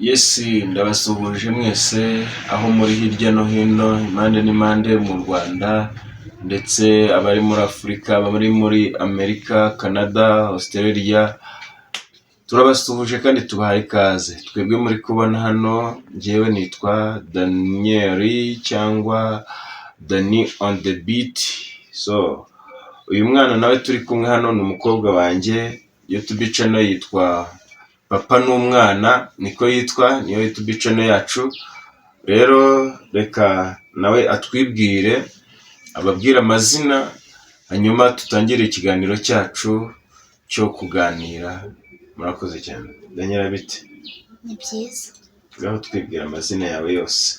Yesi ndabasuhuje mwese aho muri hirya no hino impande n'impande mu Rwanda ndetse abari muri Afurika, abari muri Amerika, Canada, Australia, turabasuhuje kandi tubahaye ikaze. Twebwe muri kubona hano njyewe nitwa Daniel cyangwa Dani on the beat. So uyu mwana nawe turi kumwe hano ni umukobwa wanjye, YouTube channel yitwa Papa n'umwana, niko yitwa, niyo YouTube channel yacu. Rero reka nawe atwibwire, ababwira amazina, hanyuma tutangire ikiganiro cyacu cyo kuganira. Murakoze cyane. Daniel bite? Ni byiza. Ngaho twibwira amazina yawe yose.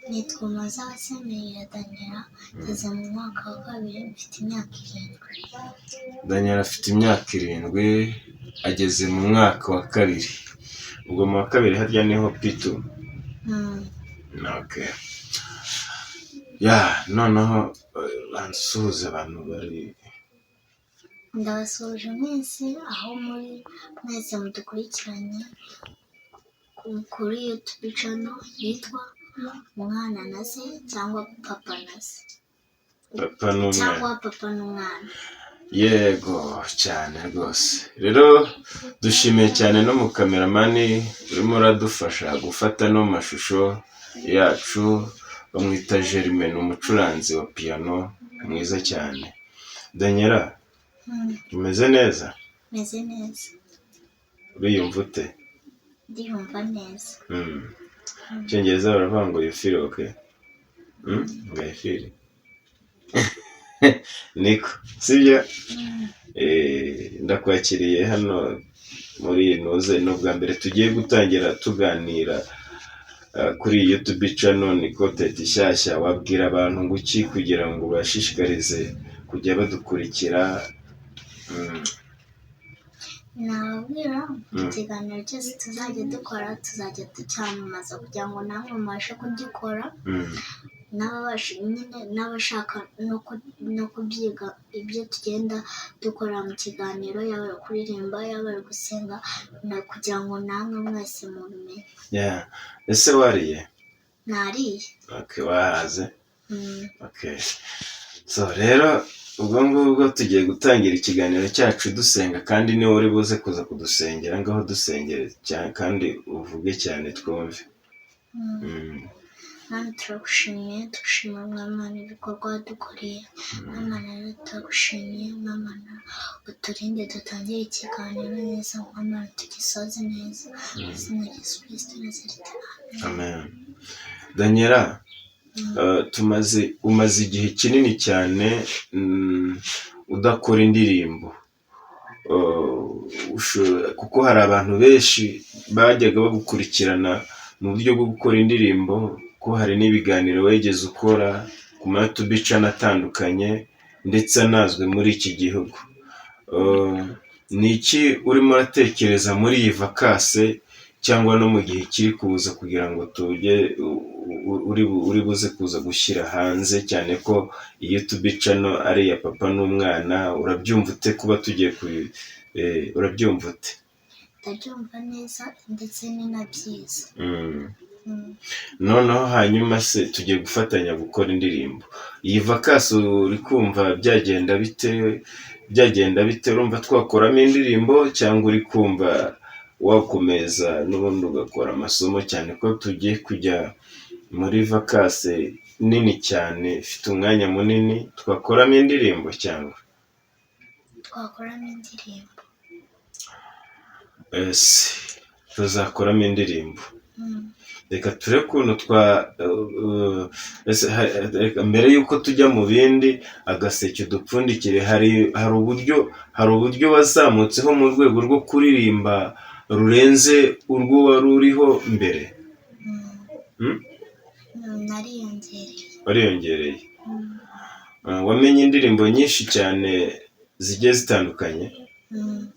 Nitwa Mazabasemeye Daniel, ngeze mu mwaka wa kabiri, mfite imyaka 7. Daniel afite imyaka 7, ageze mu mwaka wa kabiri. Ubwo mu wa kabiri harya niho P2. Okay. Noneho bansuhuza abantu bari. Ndabasuhuje mwese aho muri mwese mudukurikiranye kuri YouTube channel yitwa Umwana na se cyangwa Papa na se. Papa n'umwana. Cyangwa Papa n'umwana. Yego cyane rwose. Rero dushimiye cyane no mu kameramani urimo uradufasha gufata no mashusho yacu, bamwita Germain, umucuranzi wa piano mwiza cyane. Daniela, umeze neza? Meze neza. Uriyumva ute? Ndiyumva neza. Cyongereza baravuga ngo you feel okay? Ngo you feel? Niko, sibyo? Ndakwakiriye hano muri Noze, no bwa mbere tugiye gutangira tuganira kuri YouTube channel, ni content shyashya. Wabwira abantu ngo iki kugira ngo bashishikarize kujya badukurikira? Nababwira ikiganiro cyose tuzajya dukora tuzajya tucyamamaza kugira ngo namwe mubashe kugikora, n'abashaka no kubyiga ibyo tugenda dukora mu kiganiro, yaba kuririmba, yaba gusenga, kugira ngo namwe mwese mubimenye. Ese wariye? Nariye. Okay, wahaze? Okay. So rero ubwo ngubwo tugiye gutangira ikiganiro cyacu dusenga, kandi niwe uri buze kuza kudusengera. Ngaho dusengere cyane kandi uvuge cyane twumve. Mana turagushimiye, dushima Mwami ibikorwa wadukoreye. Mana turagushimiye, Mana uturinde dutangire ikiganiro neza, Mana tugisoze neza, izina rya Yesu Kristo Nazareti. Amen. Daniela, umaze igihe kinini cyane udakora indirimbo, kuko hari abantu benshi bajyaga bagukurikirana mu buryo bwo gukora indirimbo, ko hari n'ibiganiro wegeze ukora ku ma YouTube channel atandukanye ndetse anazwe muri iki gihugu. Ni iki urimo uratekereza muri iyi vakase cyangwa no mu gihe kiri kuza kugira ngo tujye uri buze kuza gushyira hanze, cyane ko YouTube channel ari ya Papa n'umwana? Urabyumva ute kuba tugiye urabyumva ute? Ndabyumva neza ndetse ni na byiza. Noneho hanyuma se tugiye gufatanya gukora indirimbo. Iyi vakasi uri kumva byagenda bite? Urumva twakoramo indirimbo cyangwa uri kumva wakomeza n'ubundi ugakora amasomo, cyane ko tugiye kujya muri vakasi nini cyane, ifite umwanya munini? Twakoramo indirimbo cyangwa twakoramo indirimbo? Tuzakoramo indirimbo. Reka ture kuntu mbere yuko tujya mu bindi, agaseke dupfundikire. Hari uburyo wazamutseho mu rwego rwo kuririmba rurenze urwo wari uriho mbere? Wariyongereye. Wamenye indirimbo nyinshi cyane zigiye zitandukanye?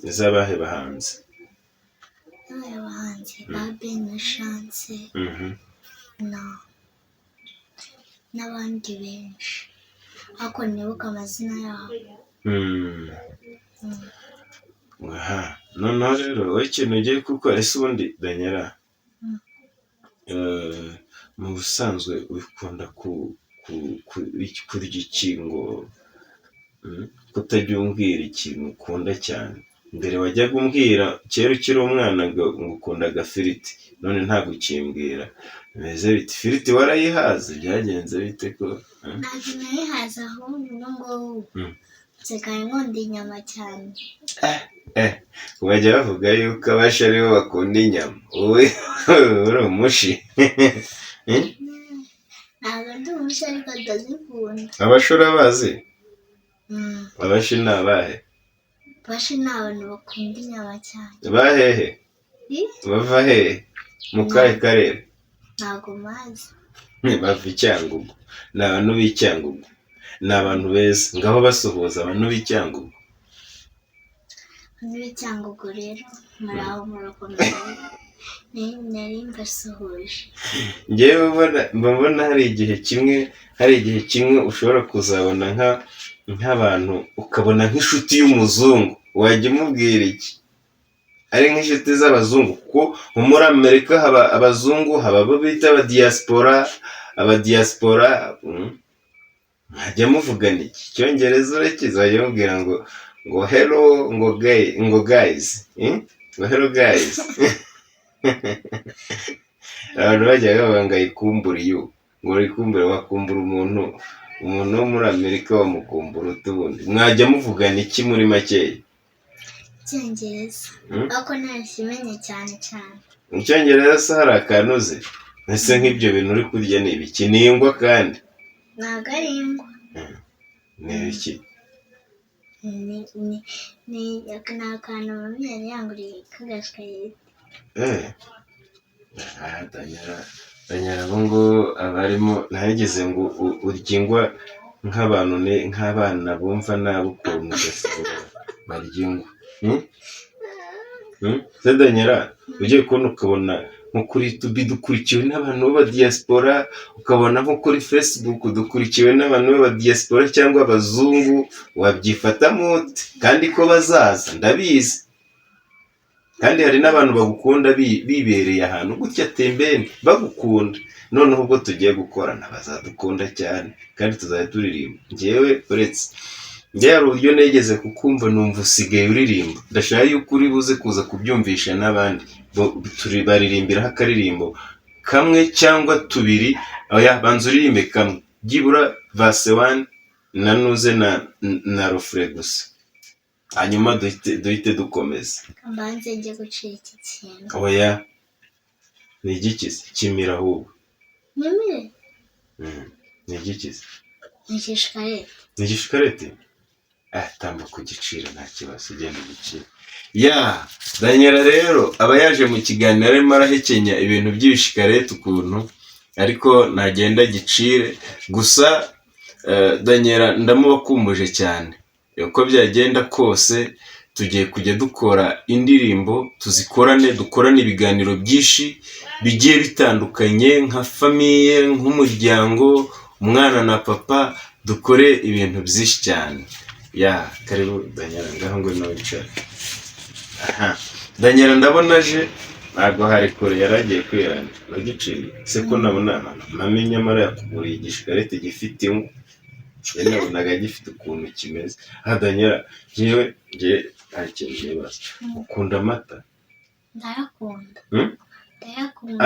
Iz'abahe bahanzi? Ba Ben na Chance n'abandi benshi, ariko nibuka amazina yabo. Noneho rero wowe ikintu ugiye gukora, ese ubundi Daniela Mu busanzwe ukunda kurya iki ngo kutajya umbwira ikintu ukunda cyane? Mbere wajyaga umbwira kera ukiri umwana ngo ukunda agafiriti, none ntabwo ukimbwira. Bimeze bite? Ifiriti warayihaze? Byagenze bite ko? Ntabwo nayihaze ahubwo ubu ngubu nsigaye nkunda inyama cyane. Bajya bavuga yuko abashi aribo bakunda inyama, wowe uri umushi. Ntabwo ndi umushi ariko ndazikunda. Abashi urabazi? Abashi ni abahe? Abashi ni abantu bakunda inyama cyane. Bahehe? Bava hehe? Mu kahe karere? Ntabwo mazi. Bava i Cyangugu. Ni abantu b'i Cyangugu. Ni abantu beza. Ngaho basuhuza abantu b'i Cyangugu. Abantu b'i Cyangugu rero muraho murakomeza. Nari mbasuhuje. Njyewe mbona hari igihe kimwe ushobora kuzabona nk'abantu ukabona nk'inshuti y'umuzungu, wajya umubwira iki? Ari nk'inshuti z'abazungu, kuko muri Amerika haba abazungu, haba abo bita abadiyasipora, mwajya muvugana iki? Icyongereza urakizi, wajya mubwira ngo hello, ngo guys, ngo hello guys. Abantu bajyaga bavuga ngo ayikumbura iyo, ngo urikumbure, wakumbura umuntu wo muri Amerika wamukumbura utubundi. Mwajya muvugana iki muri makeya? Icyongereza. Ariko ntakimenye cyane. Mu Cyongereza se hari akantu uzi? Ese nk'ibyo bintu uri kurya ni ibiki? Ni ingwa kandi? Ntabwo ari ingwa. Ni ibiki? Ni akantu mami yari yanguriye k'agashwayeri. Danyara abo ngo abarimo ntageze ngo urya ingwa nk'abana bumva nabi ukuntu ugasanga barya ingwa. Se Danyara, ugiye kubona ukabona nko kuri YouTube dukurikiwe n'abantu b'abadiyasipora, ukabona nko kuri Facebook dukurikiwe n'abantu b'abadiyasipora cyangwa abazungu, wabyifatamo ute? Kandi ko bazaza ndabizi. Kandi hari n'abantu bagukunda bibereye ahantu gutya tembeni bagukunda. Noneho ubwo tugiye gukorana bazadukunda cyane kandi tuzajya turirimba. Njyewe uretse hari uburyo negeze kukumva numva usigaye uririmba. Ndashaka yuko uri buze kuza kubyumvisha n'abandi. Baririmbiraho akaririmbo kamwe cyangwa tubiri. Oya, banza uririmbe kamwe, byibura verse 1 nanuze na refrain gusa, hanyuma duhite dukomeza. Mbanze njye gucira iki kintu. Oya, ni igikizi kimira ahubwo. Nimire? Ni igikizi. Ni igishikarete. Ni igishikarete? Tamba kugicira nta kibazo, ugenda ugicira. Danyara rero aba yaje mu kiganiro arimo arahekenya ibintu by'ibishikarete ukuntu, ariko ntagenda gicire. Gusa Danyara ndamubakumbuje cyane. Uko byagenda kose tugiye kujya dukora indirimbo, dukorane ibiganiro byinshi bigiye bitandukanye, nka famiye, nk'umuryango, umwana na papa, dukore ibintu byinshi cyane. Karibu Danyara, ngaho ngo nawe wicara. Danyara ndabona aje, ntabwo hari kure, yaragiye kwirana nagiciye. Se ko nabona mami nyamara yakuguriye igishikarete gifite ingwa, nabonaga gifite ukuntu kimeze. Danyara, njyewe hari ikintu nibaza, ukunda amata? Ndayakunda.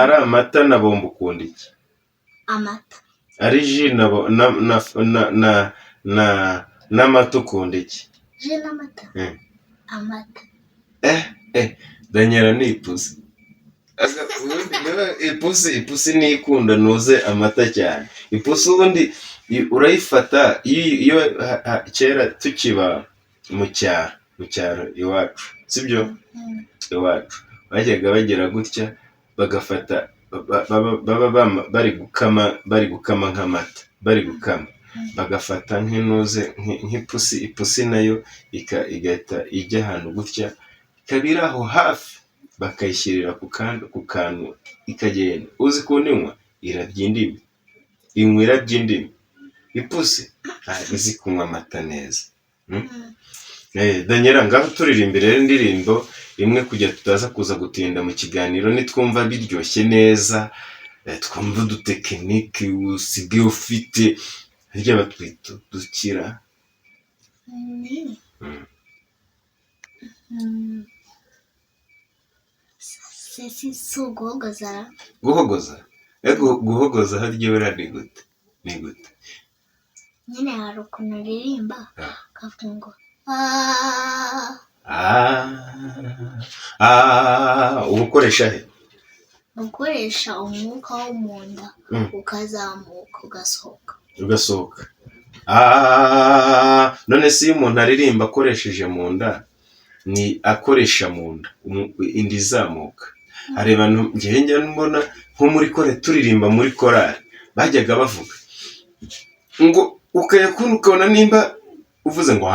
Ari amata na bombo ukunda iki? Amata. Ari ji n'amata ukunda iki? Ji n'amata? Amata. Danyara ni ipusi. Ipusi niyo ikunda nuze amata cyane. Ipusi ubundi urayifata iyo kera tukiba mu cyaro iwacu, sibyo? Iwacu bajyaga bagira gutya, bagafata bari gukama nk'amata, bagafata nk'inuze nk'ipusi. Ipusi nayo igahita ijya ahantu gutya, ikabira aho hafi, bakayishyirira ku kantu ikagenda. Uzi ukuntu irabya indimi, irabya indimi. Ipusi ntabwo izi kunywa amata neza. Danyara, ngaho turirimbire indirimbo rimwe kujya tutaza kuza gutinda mu kiganiro nitwumva biryoshye neza, twumva udutekinike usigaye ufite hirya batwita dukira si uguhogoza. guhogoza harya buriya ni gute nyine hari ukuntu uririmba ukavuga ngo uba ukoresha he? gukoresha umwuka wo mu nda ukazamuka ugasohoka. none se iyo umuntu aririmba akoresheje mu nda ni akoresha mu nda inda izamuka. hari abantu njya mbona nko muri kore turirimba muri korali bajyaga bavuga ngo ukabona nimba uvuze ngo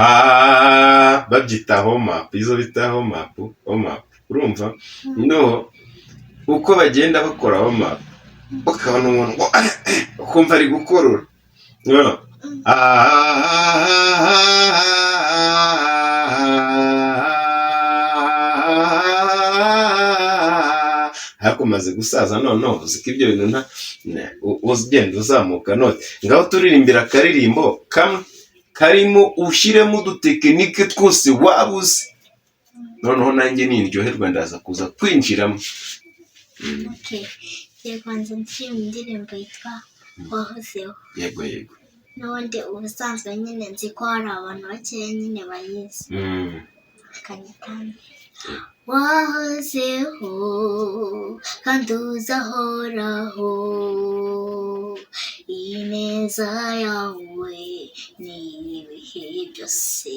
babyita home up, izo bita home up urumva no uko bagenda bakora home up bakabona umuntu ngo ukumva ari gukorora hakumaze gusaza noneho uziko ibyo bintu ugenda uzamuka note ngaho turirimbira akaririmbo kamwe karimo ushyiremo udutekinike twose wabuze, noneho nanjye niryoherwa ndaza kuza kwinjiramo. Yevanze nshima indirimbo yitwa wahozeho. Yego n'ubundi ubusanzwe nyine nzi ko hari abantu bakeya nyine bayizi. Wahozeho kandi uzahoraho, ineza yawe ni ibihe byose,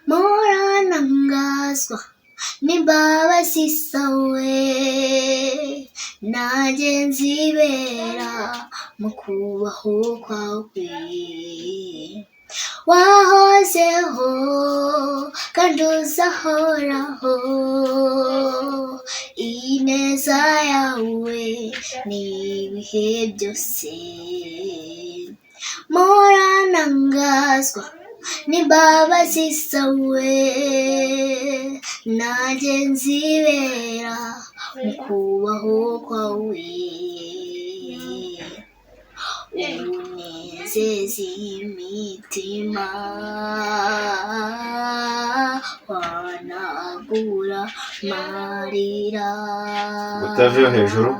muranangazwa n'imbabazi zawe, nanjye nzibera mu kubaho kwawe. Wahozeho kandi uzahoraho, ineza yawe ni ibihe byose, muranangazwa n'imbabazi zawe, nanjye nzibera mu kubaho kwawe. Unezeza imitima, wanagura marira. utavuye hejuru.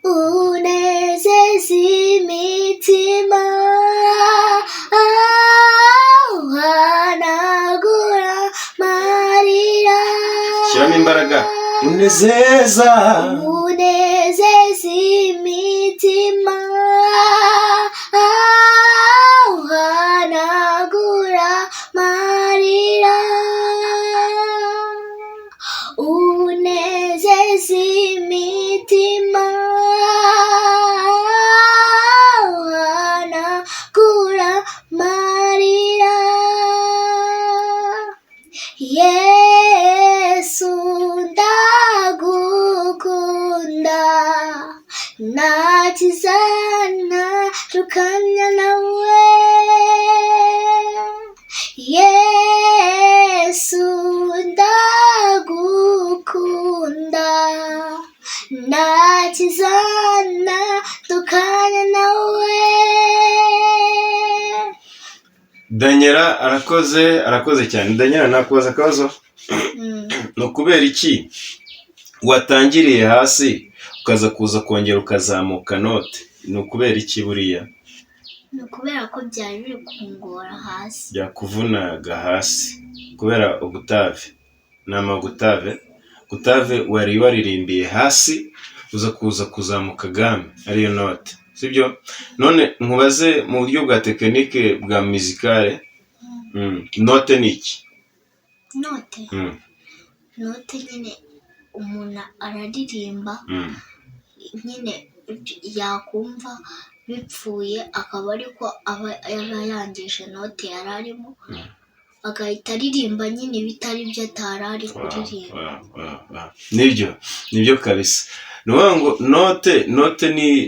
Unezeza imitima, wanagura marira. Shyiramo imbaraga. Unezeza imitima, wanagura marira. Unezeza imitima, wanagura marira. Yesu ndagukunda, ntacyizantandukanya nawe. Yesu ndagukunda, ntacyizantandukanya nawe. Daniela arakoze cyane. Daniela nakubaza akabazo. No kubera iki watangiriye hasi ukaza kuza kongera ukazamuka note? Ni ukubera iki buriya? Ni ukubera ko byari biri kungora hasi, byakuvunaga hasi kubera ubutave. Nama gutave wari waririmbiye hasi uza kuza kuzamuka game ariyo note, sibyo? None nkubaze mu buryo bwa tekinike bwa musicale, note ni iki? Note nyine umuntu araririmba nyine yakumva bipfuye akaba ariko aba yangije note yari arimo, agahita aririmba nyine bitari byo atari ari kuririmba. Nibyo kabisa. Nuvuga ngo note ni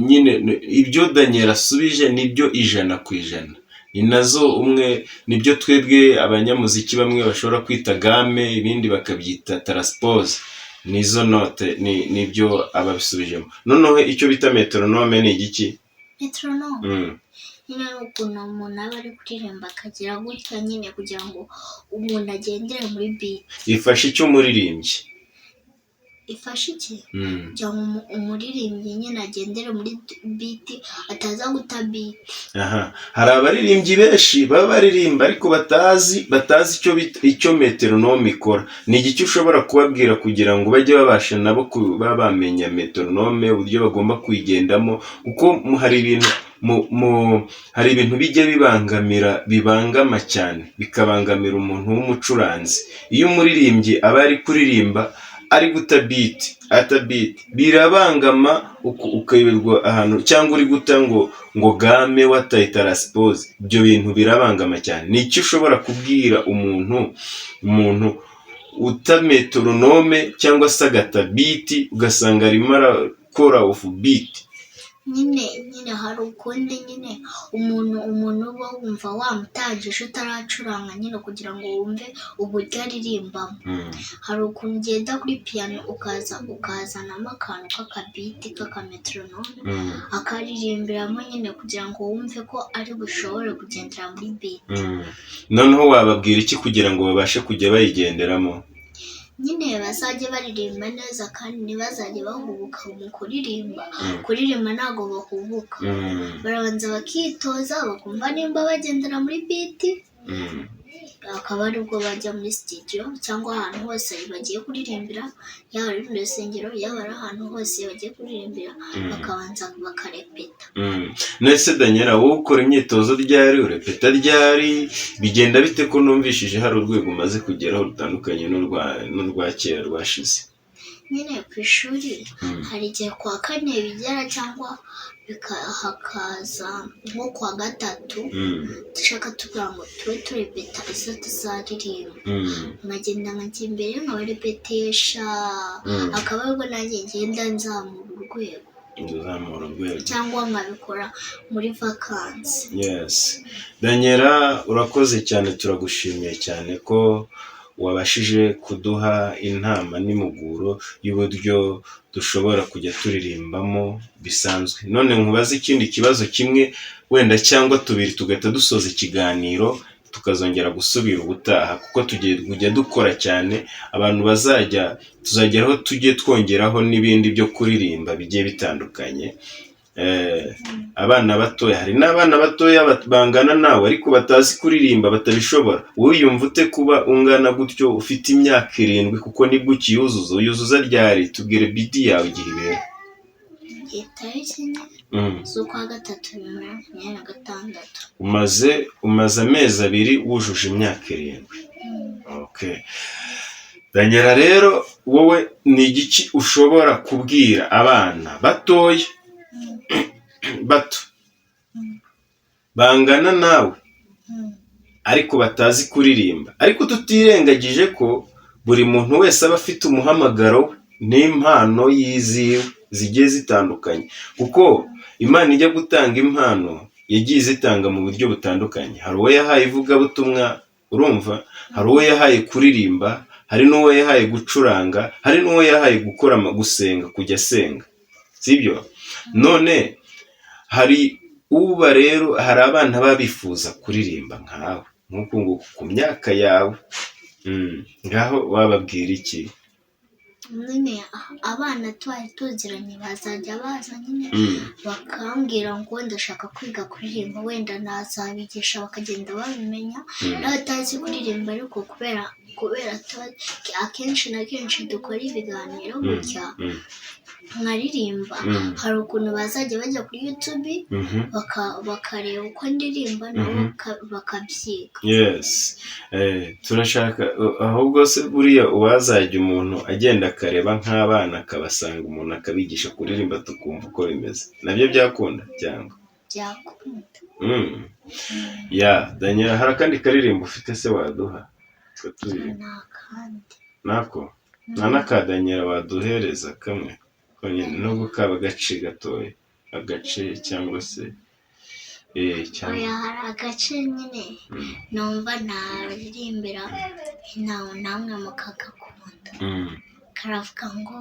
nyine ibyo Daniel asubije nibyo 100%. nazo umwe nibyo twebwe abanyamuziki bamwe bashobora kwita game, ibindi bakabyita transpose. Nizo note nibyo ababisubijemo. Noneho icyo bita metronome ni igiki? Metronome nyine ni ukuntu umuntu aba ari kuririmba akagira gutya nyine kugira ngo umuntu agendere muri beat. Ifasha icyo umuririmbyi? Ifasha iki? Kugira ngo umuririmbyi nyine agendere muri beat ataza guta beat. Hari abaririmbyi benshi baba baririmba ariko batazi icyo metronome ikora. Ni igiki ushobora kubabwira kugira ngo bajye babasha nabo kuba bamenya metronome, uburyo bagomba kuyigendamo, kuko hari ibintu bijya bibangama cyane, bikabangamira umuntu w'umucuranzi. Iyo umuririmbyi aba ari kuririmba ari guta beat birabangama, ukayoberwa ahantu, cyangwa uri guta ngo game wataye transpose. Ibyo bintu birabangama cyane. Ni iki ushobora kubwira umuntu uta metronome cyangwa se agata beat ugasanga arimo arakora off beat? nyine hari ukundi nyine umuntu uba wumva wamutangije utaracuranga nyine kugira ngo wumve uburyo aririmbamo. Hari ukuntu ugenda kuri piano ukazanamo akantu k'akabiti k'akametronome akaririmbiramo nyine kugira ngo wumve ko ari bushobore kugendera muri beat. Noneho wababwira iki kugira ngo babashe kujya bayigenderamo? Nyine bazajya baririmba neza kandi ntibazajye bahubuka mu kuririmba. Kuririmba ntabwo bahubuka, barabanza bakitoza bakumva nimba bagendera muri beat, akaba aribwo bajya muri studio cyangwa ahantu hose bagiye kuririmbira, yaba ari mu rusengero yaba ari ahantu hose bagiye kuririmbira, bakabanza bakarepeta. Nese Daniela, wowe ukora imyitozo ryari, urepeta ryari, bigenda bite ko numvishije hari urwego umaze kugeraho rutandukanye n'urwa kera rwashize? Nyine ku ishuri hari igihe kwa kane bigera cyangwa hakaza nko kwa gatatu dushaka tuvuga ngo tube turepeta izo tuzaririmba, nkagenda nkajya imbere nkabarepetesha, akaba aribwo nanjye ngenda nzamura urwego cyangwa nkabikora muri vakansi. Yes, Daniela urakoze cyane, turagushimiye cyane ko wabashije kuduha inama n'imuguro y'uburyo dushobora kujya turirimbamo bisanzwe. None nkubaze ikindi kibazo kimwe wenda cyangwa tubiri tugahita dusoza ikiganiro, tukazongera gusubira ubutaha, kuko tujya dukora cyane, abantu tuzageraho tujye twongeraho n'ibindi byo kuririmba bigiye bitandukanye. Abana batoya, hari n'abana batoya bangana nawe ariko batazi kuririmba, batabishobora. Wowe yumva ute kuba ungana gutyo ufite imyaka 7, kuko nibwo uyuzuza ryari? Tubwire bidi yawe igihe ibera. Itariki z'ukwa gatatu 2026. Umaze amezi 2 wujuje imyaka 7. Okay. Daniela rero, wowe ni igiki ushobora kubwira abana batoya bato bangana nawe ariko batazi kuririmba, ariko tutirengagije ko buri muntu wese aba afite umuhamagaro n'impano yiziwe zigiye zitandukanye, kuko Imana ijya gutanga impano yagiye zitanga mu buryo butandukanye. Hari uwo yahaye ivugabutumwa, urumva, hari uwo yahaye kuririmba, hari n'uwo yahaye gucuranga, hari n'uwo yahaye gukora gusenga, kujya asenga, sibyo? None hari abana babifuza kuririmba nkawe nk'uko ku myaka yawe, ngaho wababwira iki? Nyine abana twari tuziranye bazajya baza nyine bakambwira ngo ndashaka kwiga kuririmba, wenda nazabigisha bakagenda babimenya. N'abatazi kuririmba ariko kubera akenshi na kenshi dukora ibiganiro gutya nkaririmba, hari ukuntu bazajya bajya kuri YouTube bakareba uko ndirimba nabo bakabyiga. Yes, turashaka ahubwo se buriya uwazajya umuntu agenda akareba nk'abana akabasanga umuntu akabigisha kuririmba tukumva uko bimeze, nabyo byakunda cyangwa? Byakunda. Ya Daniela, hari akandi karirimbo ufite se waduha? Nako naka Daniela waduhereza kamwe nubwo kaba gace gatoya, agace cyangwa se cyane. oya hari agace nyine numva naririmbira namwe mukagakunda. Karavuga ngo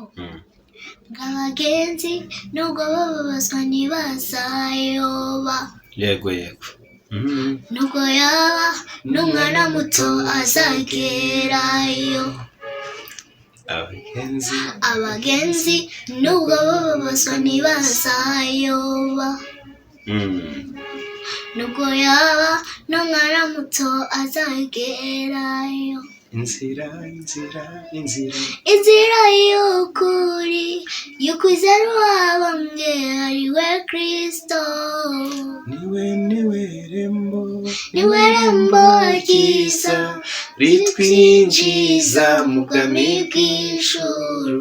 abagenzi nubwo bababazwa ntibazayoba. Yego. Nubwo yaba n'umwana muto azagerayo. Abagenzi nubwo bababazwa ntibazayoba. Nubwo yaba n'umwana muto azagerayo. Inzira y'ukuri y'ukwizera uwabambwe ari we Kristo. Niwe rembo ryiza ritwinjiza mu bwami bw'ijuru.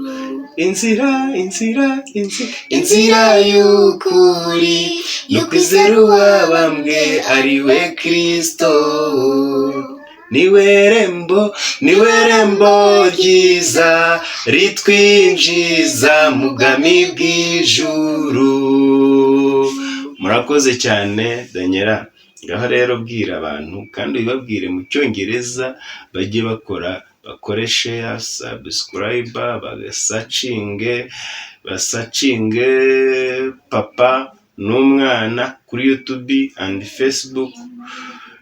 Inzira y'ukuri y'ukwizera uwabambwe ari we Kristo. Niwe rembo ryiza ritwinjiza mu bwami bw'ijuru. Murakoze cyane Daniela. Ngaho rero bwira abantu kandi ubibabwire mu cyongereza bajye bakore share, subscribe, basacinge papa n'umwana kuri YouTube and Facebook.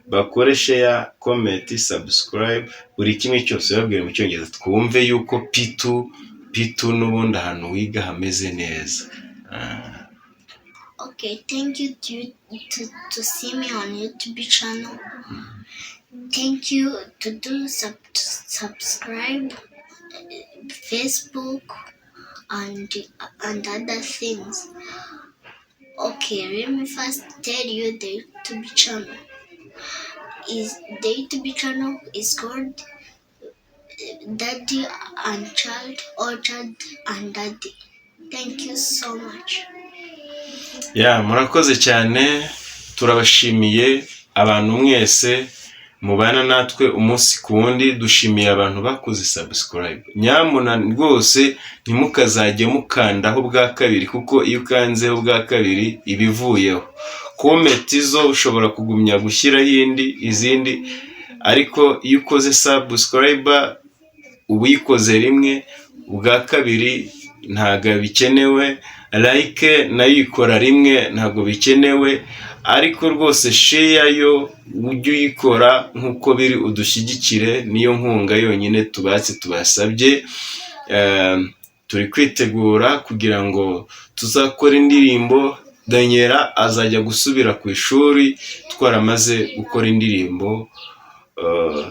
Bakore share, comment, subscribe, buri kimwe cyose babwire mu cyongereza twumve yuko P2 n'ubundi ahantu wiga hameze neza. Okay, thank you to see me on YouTube channel. Thank you to do subscribe Facebook and other things. Okay, let me first tell you the YouTube channel. The YouTube channel is called Daddy and Child or Child and Daddy. Thank you so much. Murakoze cyane, turabashimiye abantu mwese mubana natwe umunsi ku wundi. Dushimiye abantu bakoze subscribe. Nyamuna rwose ntimukazajye mukandaho bwa kabiri, kuko iyo ukanzeho bwa kabiri ibivuyeho. Comment zo ushobora kugumya gushyiraho izindi, ariko iyo ukoze subscribe ubuyikoze rimwe, ubwa kabiri ntago bikenewe. Like nayo ikora rimwe ntago bikenewe, ariko rwose share yo ujye uyikora nkuko biri, udushyigikire. Niyo nkunga yonyine tubasabye. Turi kwitegura kugira ngo tuzakora indirimbo. Daniela azajya gusubira ku ishuri twaramaze gukora indirimbo.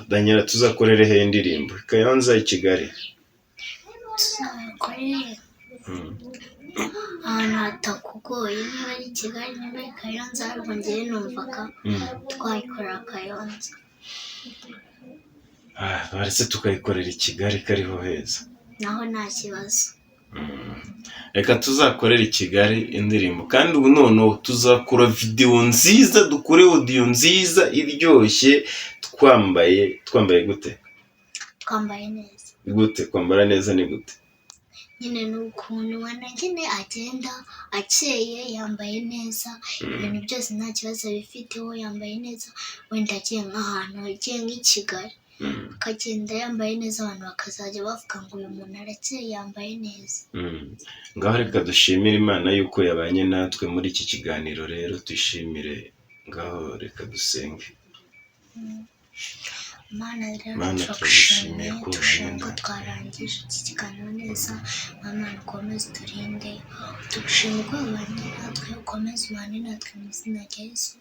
Daniela tuzakorereho indirimbo Kayonza i Kigali. Tuzakorere ahantu hatakugoye, niba ari Kigali niba ari Kayonza, ariko njyewe numvaga twayikora Kayonza. Baretse tukayikorera i Kigali kariho heza, naho nta kibazo. Reka tuzakorera i Kigali indirimbo, kandi ubu noneho tuzakora video nziza, dukore audio nziza iryoshye, twambaye gute? Twambaye neza. Gute kwambara neza? Ni gute nyine n'ukuntu wanagene agenda akeye yambaye neza, ibintu byose nta kibazo bifiteho, yambaye neza. Wenda agiye nk'ahantu agiye nk'i Kigali akagenda yambaye neza, abantu bakazajya bavuga ngo uyu muntu arakeye yambaye neza. Ngaho reka dushimire Imana yuko yabanye natwe muri iki kiganiro. Rero tuyishimire. Ngaho reka dusenge. Mana rero turagushimiye, dushimye ko twarangije iki kiganiro neza. Mana ukomeze turinde, tugushimye ko wabanye natwe, ukomeze ubane natwe mu izina rya Yesu.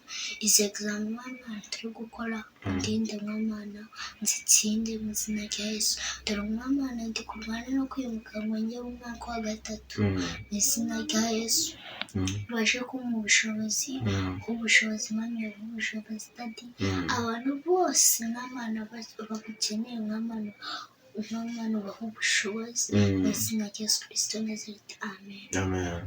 Izi examen Mana turi gukora undinde Mana, nzitsinde mu izina rya Yesu. Dore Mana ndi kurwana no kwimuka ngo njye mu mwaka wa 3 mu izina rya Yesu. Baje kumpa ubushobozi Mana, ubushobozi Daddy. Abantu bose Mana bagukeneye Mana ubaha ubushobozi mu izina rya Yesu Kristo Nazareti. Amen.